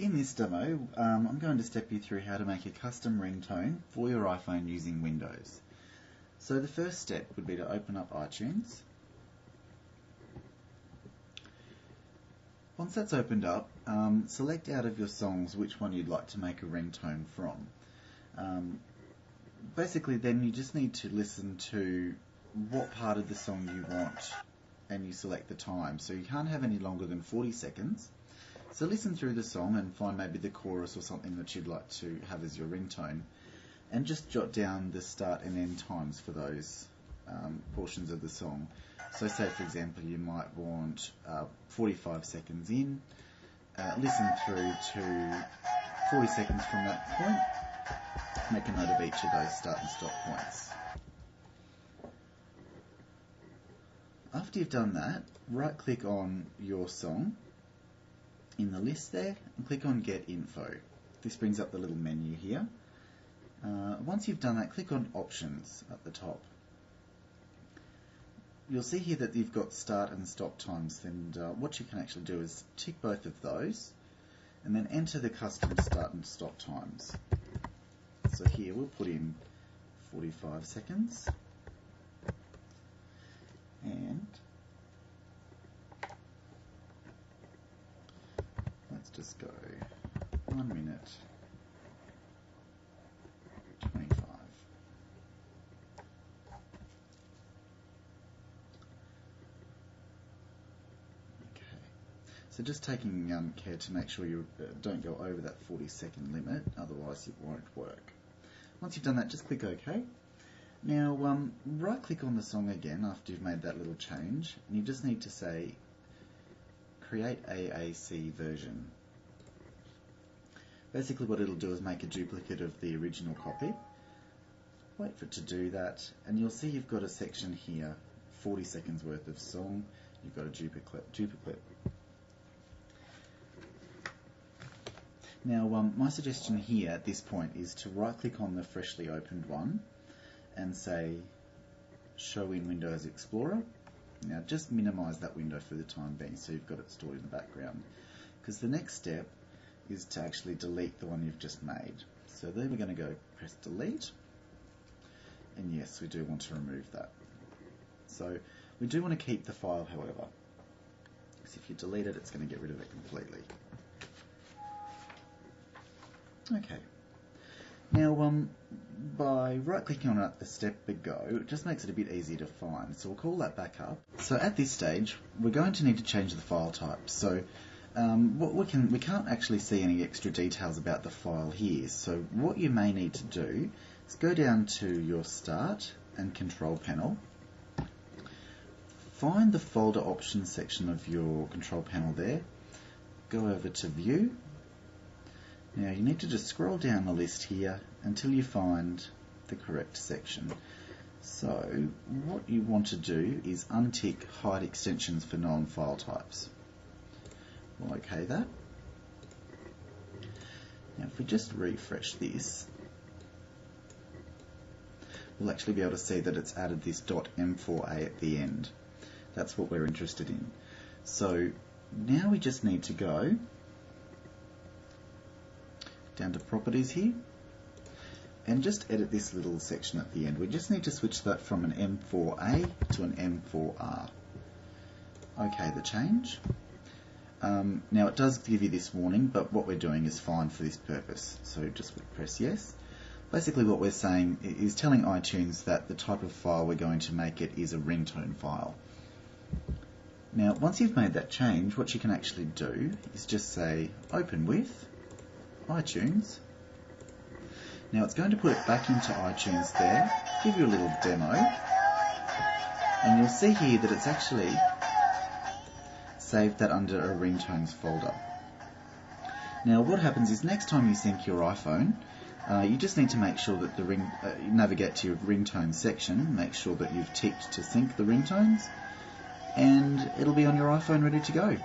In this demo, I'm going to step you through how to make a custom ringtone for your iPhone using Windows. So the first step would be to open up iTunes. Once that's opened up, select out of your songs which one you'd like to make a ringtone from. Basically then you just need to listen to what part of the song you want and you select the time. So you can't have any longer than 40 seconds. So listen through the song and find maybe the chorus or something that you'd like to have as your ringtone, and just jot down the start and end times for those portions of the song. So say for example you might want 45 seconds in, listen through to 40 seconds from that point, make a note of each of those start and stop points. After you've done that, right click on your song in the list there and click on Get Info. This brings up the little menu here. Once you've done that, click on Options at the top. You'll see here that you've got start and stop times, and what you can actually do is tick both of those and then enter the custom start and stop times. So here we'll put in 45 seconds and let's just go 1 minute 25. Okay, so just taking care to make sure you don't go over that 40-second limit, otherwise it won't work. Once you've done that, just click OK. Now right click on the song again after you've made that little change, and you just need to say Create AAC version. Basically what it'll do is make a duplicate of the original copy. Wait for it to do that, and you'll see you've got a section here, 40 seconds worth of song. You've got a duplicate. Now my suggestion here at this point is to right click on the freshly opened one and say Show in Windows Explorer. Now just minimize that window for the time being so you've got it stored in the background, because the next step is to actually delete the one you've just made. So there we're going to go press delete, and yes, we do want to remove that. So we do want to keep the file, however, because if you delete it, it's going to get rid of it completely. Okay. Now by right clicking on it a step ago, it just makes it a bit easier to find. So we'll call that back up. So at this stage, we're going to need to change the file type. So we can't actually see any extra details about the file here. So what you may need to do is go down to your Start and Control panel. Find the folder options section of your control panel there. Go over to View. Now you need to just scroll down the list here until you find the correct section. So what you want to do is untick Hide Extensions for Known File Types. We'll OK that. Now if we just refresh this, we'll actually be able to see that it's added this .m4a at the end. That's what we're interested in. So now we just need to go down to Properties here and just edit this little section at the end. We just need to switch that from an M4A to an M4R. OK the change. Now it does give you this warning, but what we're doing is fine for this purpose. So just press yes. Basically what we're saying is telling iTunes that the type of file we're going to make it is a ringtone file. Now once you've made that change, what you can actually do is just say Open with iTunes. Now it's going to put it back into iTunes there, give you a little demo, and you'll see here that it's actually saved that under a ringtones folder. Now what happens is next time you sync your iPhone, you just need to make sure that the navigate to your ringtone section, make sure that you've ticked to sync the ringtones, and it'll be on your iPhone ready to go.